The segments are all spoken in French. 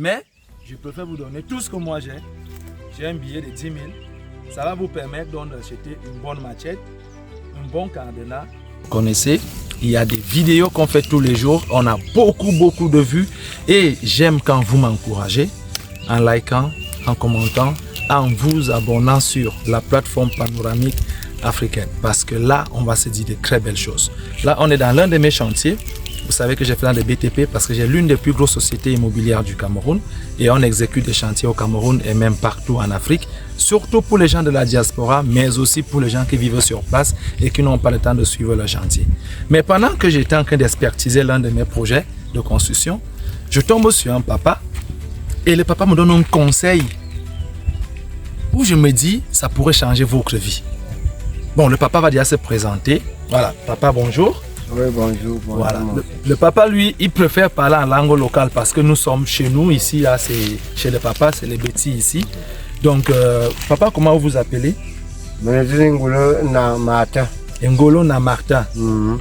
Mais je préfère vous donner tout ce que moi j'ai. J'ai un billet de 10 000. Ça va vous permettre donc d'acheter une bonne machette, un bon cadenas. Vous connaissez, il y a des vidéos qu'on fait tous les jours. On a beaucoup de vues. Et j'aime quand vous m'encouragez en likant, en commentant, en vous abonnant sur la plateforme panoramique africaine. Parce que là, on va se dire de très belles choses. Là, on est dans l'un de mes chantiers. Vous savez que j'ai fait dans des BTP parce que j'ai l'une des plus grosses sociétés immobilières du Cameroun. Et on exécute des chantiers au Cameroun et même partout en Afrique. Surtout pour les gens de la diaspora, mais aussi pour les gens qui vivent sur place et qui n'ont pas le temps de suivre le chantier. Mais pendant que j'étais en train d'expertiser l'un de mes projets de construction, je tombe sur un papa et le papa me donne un conseil où je me dis, ça pourrait changer votre vie. Bon, le papa va déjà se présenter. Voilà, papa, bonjour. Oui, bonjour. Voilà. Le papa, lui, il préfère parler en langue locale parce que nous sommes chez nous, ici, là, c'est chez le papa, c'est les bêtises ici. Donc, papa, comment vous vous appelez? Ngolo Namartin. Ngolo Namartin.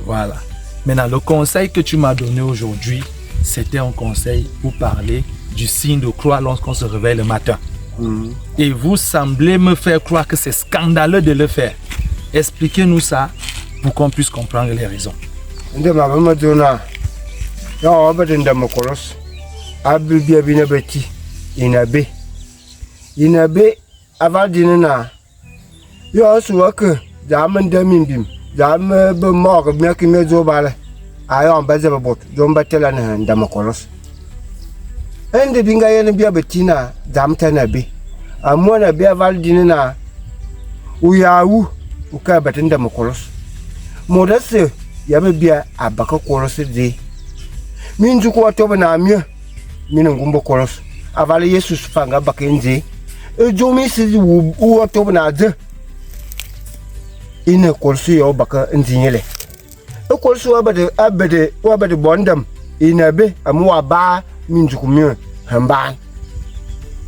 Voilà. Maintenant, le conseil que tu m'as donné aujourd'hui, c'était un conseil pour parler du signe de croix lorsqu'on se réveille le matin. Et vous semblez me faire croire que c'est scandaleux de le faire. Expliquez-nous ça pour qu'on puisse comprendre les raisons. Inabe avadinena yo suwa que zaman damimbim zam be mok mek mezo bale ayo baze bot do mbatela na ndamakolos ende binga yene bia betina zam tanabe amona bia valdinena uyawu uka batinda makolos modase yabe bia abaka kolos de minju ko to bana amia minungumbo kolos avale yesus fanga bakenze ejomi si u to na de ina kolsu yo baka nzinyele e kolsu abede bondam ina be amwa ba minjukumyo hamba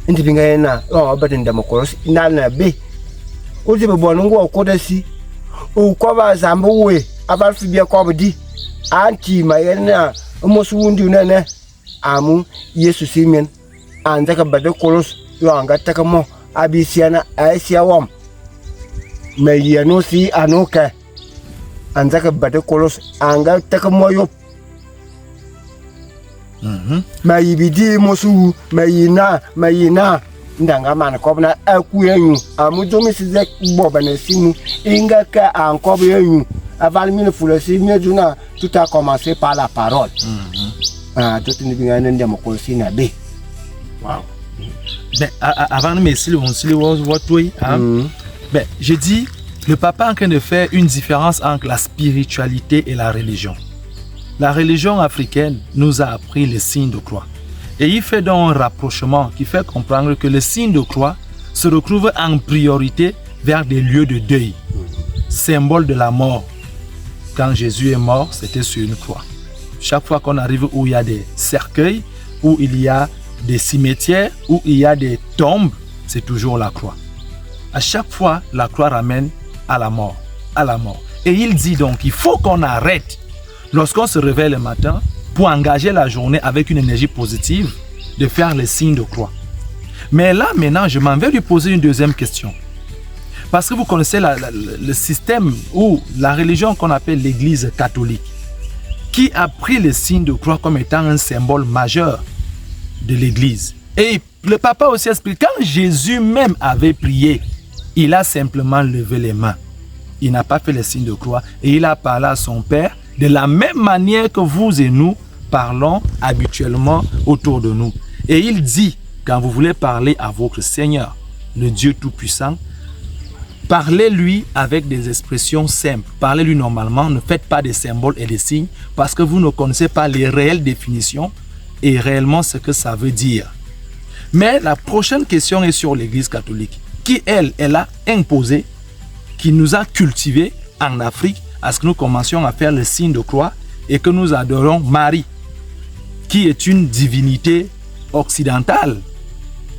ndi binga yana o abede ndam kolsu ina na be o je be bonungo kodasi o kwa ba zambu we abalfi bia kwa bodi anti mayena mosu wundi nene amu yesus imen anzaka bade kolos yo anga takamo abisiana aisia wam me yano si anoka anzaka bade kolos anga takamo yo ma yibidi mosu mayina ndanga man kobna akuyenyu amujomi sizek boba na simu inga ka ankob yenyu aval mine fulasi miejuna tout a commencé par la parole. Tout ni binga nende mokosi na be. Wow. Ben, avant de me ben, je dis, le papa est en train de faire une différence entre la spiritualité et la religion. La religion africaine nous a appris le signe de croix. Et il fait donc un rapprochement qui fait comprendre que le signe de croix se retrouve en priorité vers des lieux de deuil, symbole de la mort. Quand Jésus est mort, c'était sur une croix. Chaque fois qu'on arrive où il y a des cercueils, où il y a des cimetières, où il y a des tombes, c'est toujours la croix. À chaque fois, la croix ramène à la mort, à la mort. Et il dit donc qu'il faut qu'on arrête, lorsqu'on se réveille le matin, pour engager la journée avec une énergie positive, de faire le signe de croix. Mais là, maintenant, je m'en vais lui poser une deuxième question. Parce que vous connaissez le système ou la religion qu'on appelle l'église catholique, qui a pris le signe de croix comme étant un symbole majeur de l'église. Et le papa aussi explique, quand Jésus même avait prié, il a simplement levé les mains. Il n'a pas fait le signe de croix et il a parlé à son Père de la même manière que vous et nous parlons habituellement autour de nous. Et il dit, quand vous voulez parler à votre Seigneur, le Dieu Tout-Puissant, parlez-lui avec des expressions simples. Parlez-lui normalement, ne faites pas des symboles et des signes parce que vous ne connaissez pas les réelles définitions et réellement ce que ça veut dire. Mais la prochaine question est sur l'Église catholique, qui elle a imposé, qui nous a cultivés en Afrique à ce que nous commencions à faire le signe de croix et que nous adorons Marie, qui est une divinité occidentale,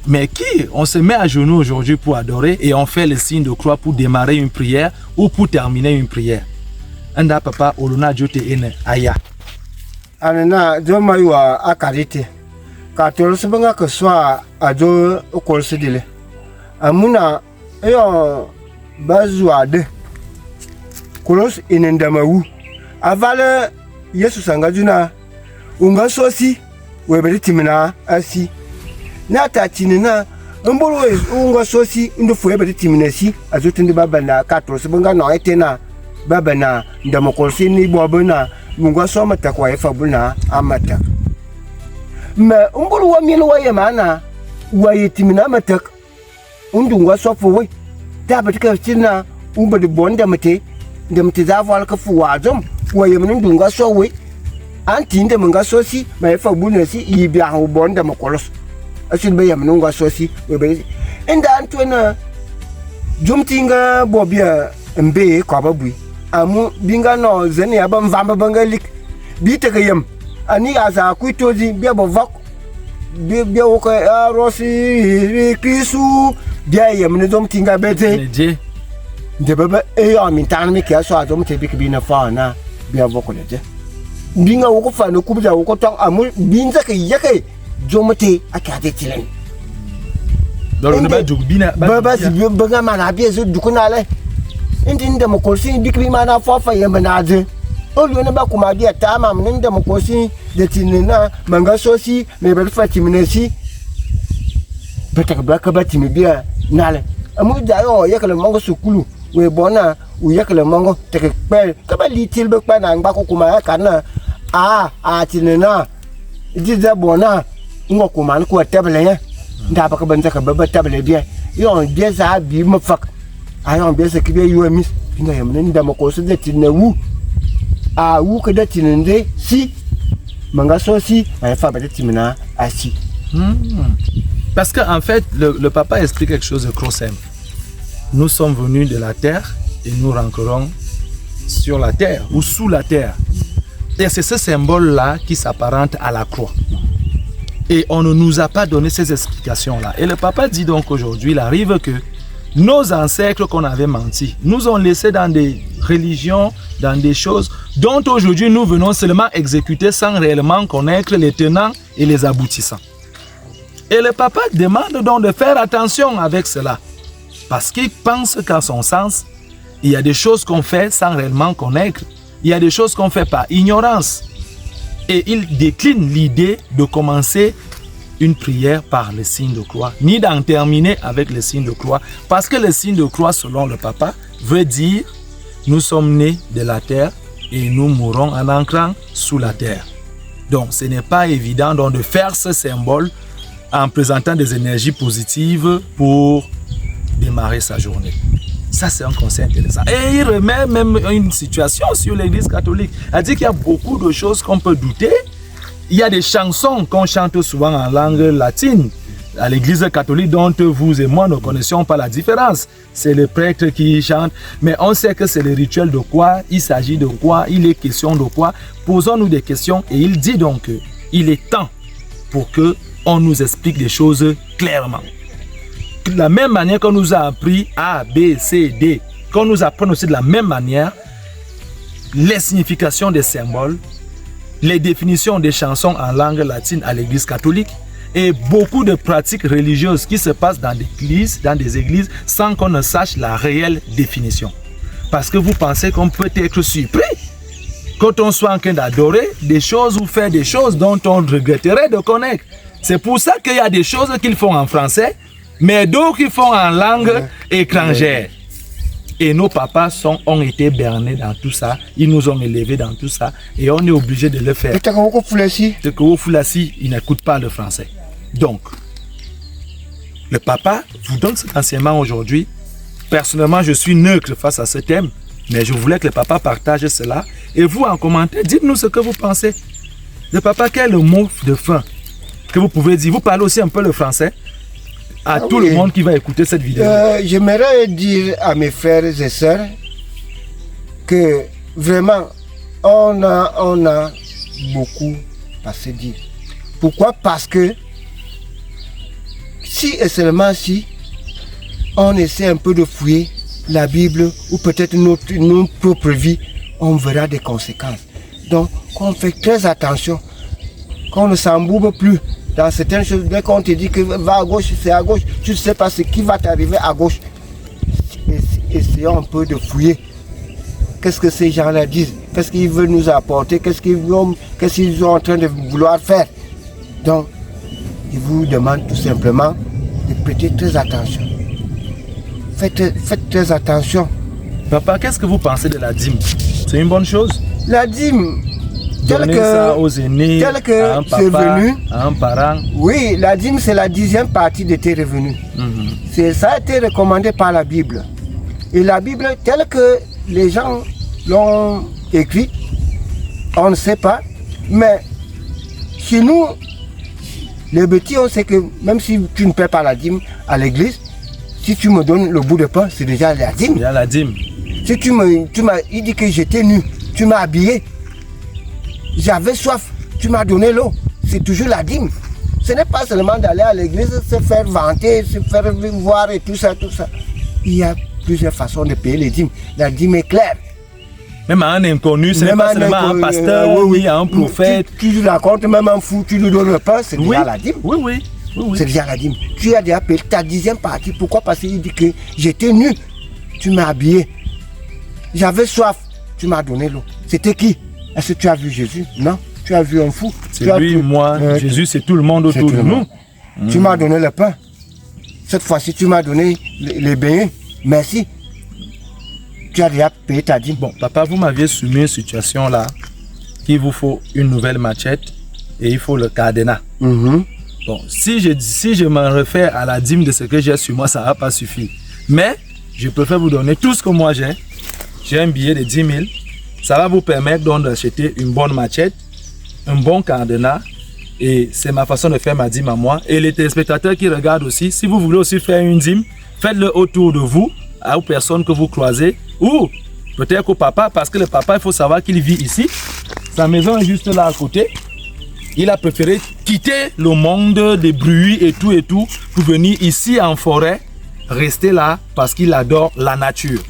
mais qui on se met à genoux aujourd'hui pour adorer et on fait le signe de croix pour démarrer une prière ou pour terminer une prière. Anda papa olona jote ene aya. Anena doma yuwa akarite. 14 banga que soit à do okol se dile amuna yo bazwa de kolos inendama wu avale yesu sangajuna unga sosi webele timina asi na tatinina mbolo unga sosi ndo webele timina si azotende babana 14 banga no etena babana ndamokolsi ni bobona munga soma takwa efabuna amata ma mbolo wa mino wa yemana wa yetimina matak undunga sofo we tabatika tina umba de bonda mate ndemte zaval ka fuwazum wa yemna ndunga so we anti ndem nga sosi ma efabuna si ibia ho bonda makolos asin be yemna nga sosi we be enda antwana jumtinga bobia mbe ko babui amu binga no zene ya ba mvamba bangalik bitaka yem ani aza kuitozi bia bovak bia woka rosi krisu bia yem ne dom tinga bete de baba e ya min tan mi ke so adom te bik bina fa na bia voko de binga woko fa no kubja woko tong amu binza ke yake jomete akade tilen dolo ne ba dugbina baba si banga mana bia zo dukuna le indinda mokosi bik bi mana fa fa yem na de olu ne ba kuma dia tama mninda mokosi de tinena manga sosi me ba fa timinesi betak blaka ba timibia nale amu da yo yakale mango sukulu we bona u yakale mango tek pe ka ba litil be pa na ngba ko kuma kana a tinena dida bona ngo kuma ko table ya nda ba ka banza ka ba table bien yo bien ça bi me fak ayon bien ce qui bien yo mis pinga yam nda mokosi de tinewu a wu que de tinende si manga sosi ma fa ba de timina asi. Parce qu'en fait, le papa explique quelque chose de trop simple. Nous sommes venus de la terre et nous rentrerons sur la terre ou sous la terre. Et c'est ce symbole-là qui s'apparente à la croix. Et on ne nous a pas donné ces explications-là. Et le papa dit donc aujourd'hui, il arrive que nos ancêtres qu'on avait menti, nous ont laissés dans des religions, dans des choses dont aujourd'hui nous venons seulement exécuter sans réellement connaître les tenants et les aboutissants. Et le papa demande donc de faire attention avec cela. Parce qu'il pense qu'à son sens, il y a des choses qu'on fait sans réellement connaître. Il y a des choses qu'on fait par ignorance. Et il décline l'idée de commencer une prière par le signe de croix, ni d'en terminer avec le signe de croix. Parce que le signe de croix, selon le papa, veut dire nous sommes nés de la terre et nous mourrons en entrant sous la terre. Donc ce n'est pas évident donc, de faire ce symbole en présentant des énergies positives pour démarrer sa journée. Ça, c'est un conseil intéressant. Et il remet même une situation sur l'Église catholique. Il dit qu'il y a beaucoup de choses qu'on peut douter. Il y a des chansons qu'on chante souvent en langue latine à l'Église catholique dont vous et moi ne connaissions pas la différence. C'est le prêtre qui chante, mais on sait que c'est le rituel de quoi, il s'agit de quoi, il est question de quoi. Posons-nous des questions et il dit donc qu'il est temps pour que on nous explique des choses clairement. De la même manière qu'on nous a appris A, B, C, D, qu'on nous apprend aussi de la même manière les significations des symboles, les définitions des chansons en langue latine à l'Église catholique et beaucoup de pratiques religieuses qui se passent dans des églises sans qu'on ne sache la réelle définition. Parce que vous pensez qu'on peut être surpris quand on soit en train d'adorer des choses ou faire des choses dont on regretterait de connaître. C'est pour ça qu'il y a des choses qu'ils font en français, mais d'autres qu'ils font en langue étrangère. Et nos papas ont été bernés dans tout ça, ils nous ont élevés dans tout ça, et on est obligé de le faire. Il n'écoute pas le français. Donc, le papa vous donne cet enseignement aujourd'hui. Personnellement, je suis neutre face à ce thème, mais je voulais que le papa partage cela. Et vous, en commentaire, dites-nous ce que vous pensez. Le papa, quel est le mot de fin que vous pouvez dire? Vous parlez aussi un peu le français à tout le monde qui va écouter cette vidéo. J'aimerais dire à mes frères et sœurs que vraiment, on a beaucoup à se dire. Pourquoi? Parce que si et seulement si on essaie un peu de fouiller la Bible ou peut-être notre propre vie, on verra des conséquences. Donc, qu'on fait très attention, qu'on ne s'embourbe plus Dans certaines choses, dès qu'on te dit que va à gauche, c'est à gauche, tu ne sais pas ce qui va t'arriver à gauche. Essayons un peu de fouiller. Qu'est-ce que ces gens-là disent? Qu'est-ce qu'ils veulent nous apporter? Qu'est-ce qu'ils sont en train de vouloir faire? Donc, je vous demande tout simplement de prêter très attention. Faites très attention. Papa, qu'est-ce que vous pensez de la dîme? C'est une bonne chose? La dîme, Donner ça aux aînés, tel que à un c'est papa, venu, à un parent. oui, la dîme, c'est la 10e partie de tes revenus. Ça a été recommandé par la Bible. Et la Bible, telle que les gens l'ont écrit, on ne sait pas. Mais chez nous, les petits, on sait que même si tu ne paies pas la dîme à l'église, si tu me donnes le bout de pain, c'est déjà la dîme. Il y a la dîme. Si il dit que j'étais nu, tu m'as habillé. J'avais soif, tu m'as donné l'eau. C'est toujours la dîme. Ce n'est pas seulement d'aller à l'église, se faire vanter, se faire voir et tout ça, tout ça. Il y a plusieurs façons de payer les dîmes. La dîme est claire. Même à un inconnu, ce n'est pas seulement à un pasteur, oui, à un prophète. Tu racontes même un fou, tu lui donnes le pain, c'est déjà la dîme. Oui. C'est déjà la dîme. Tu as déjà payé ta 10e partie. Pourquoi? Parce qu'il dit que j'étais nu, tu m'as habillé. J'avais soif, tu m'as donné l'eau. C'était qui? Est-ce que tu as vu Jésus? Non. Tu as vu un fou? C'est lui, moi, Jésus, c'est tout le monde autour de nous. Tu m'as donné le pain. Cette fois-ci, tu m'as donné les beignets. Merci. Tu as déjà payé ta dîme. Bon, papa, vous m'aviez soumis une situation là, qu'il vous faut une nouvelle machette et il faut le cadenas. Bon, si je me réfère à la dîme de ce que j'ai sur moi, ça ne va pas suffire. Mais, je préfère vous donner tout ce que moi j'ai. J'ai un billet de 10 000. Ça va vous permettre donc d'acheter une bonne machette, un bon cadenas. Et c'est ma façon de faire ma dîme à moi. Et les téléspectateurs qui regardent aussi, si vous voulez aussi faire une dîme, faites-le autour de vous, aux personnes que vous croisez. Ou peut-être au papa, parce que le papa, il faut savoir qu'il vit ici. Sa maison est juste là à côté. Il a préféré quitter le monde des bruits et tout pour venir ici en forêt, rester là parce qu'il adore la nature.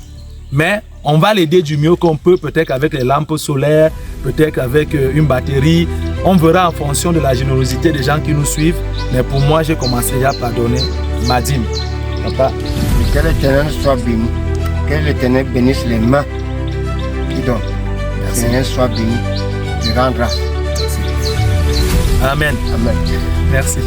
Mais on va l'aider du mieux qu'on peut, peut-être avec les lampes solaires, peut-être avec une batterie. On verra en fonction de la générosité des gens qui nous suivent. Mais pour moi, j'ai commencé déjà par donner ma dîme. Papa. Que l'Éternel soit béni. Que l'Éternel bénisse les mains qui donnent. Que l'Éternel soit béni. Je rends grâce. Amen. Amen. Merci.